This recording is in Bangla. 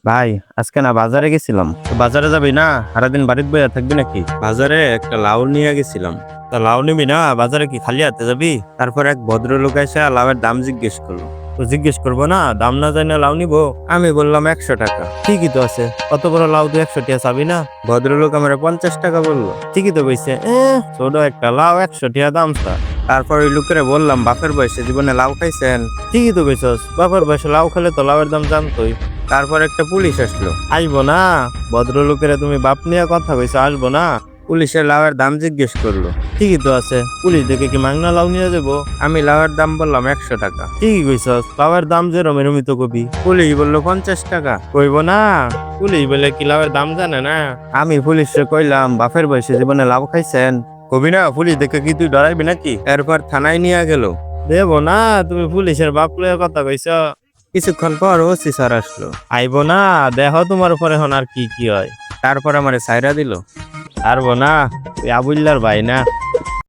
ভাই, আজকে না বাজারে গেছিলাম। তো বাজারে যাবি না? সারাদিন বাড়িতে বইয়া থাকবি নাকি? বাজারে একটা লাউ নিয়ে গেছিলাম। তা লাউ নিবি না? বাজারে কি খালি হাতে যাবি? তারপর এক ভদ্রলোক এসে লাউয়ের দাম জিজ্ঞেস করলো। তো জিজ্ঞেস করবো না, দাম না জানি লাউ নিবো? আমি বললাম 100 টাকা। ঠিকই তো আছে, কত বড় লাউ তুই 100 টাকা চাবি না? ভদ্রলোক আমার 50 টাকা বললো। ঠিকই তো কইছে, ছোট একটা লাউ 100 টাকা দাম চা। তারপর ওই লোকের বললাম, বাপের বয়সে জীবনে লাউ খাইছেন? ঠিকই তো কইছস, বাপের বয়সে লাউ খেলে তো লাউয়ের দাম জানতোই। তারপর একটা পুলিশ আসলো। আসবো না? ভদ্রলোকের তুমি বাপ নিয়ে কথা কইছো, আসবো না? পুলিশের লাউয়ের দাম জিজ্ঞেস করলো। ঠিকই তো আছে, পুলিশ দেখে কি মাংনা লাউ নিয়ে যাবো? আমি লাউয়ের দাম বললাম 100 টাকা। ঠিকই কইছস, লাউয়ের দাম যে রমি তো কবি। পুলিশ বললো 50 টাকা। কইবো না? পুলিশ বলে কি লাউয়ের দাম জানে না? আমি পুলিশে কইলাম, বাপের বয়সে জীবনে লাউ খাইছেন? কবি না, পুলিশ দেখে কি তুই ডরাইবি নাকি? এরপর থানায় নিয়ে গেল। দেবো না, তুমি পুলিশের বাপ লইয়া কথা কইছ। কিছুক্ষণ পর ওসি স্যার আসলো। আইবো না? দেখো তোমার উপরে এখন আর কি কি হয়। তারপর আমারে সাইরা দিল। আরবো না, তুই আবুল্লার ভাই না?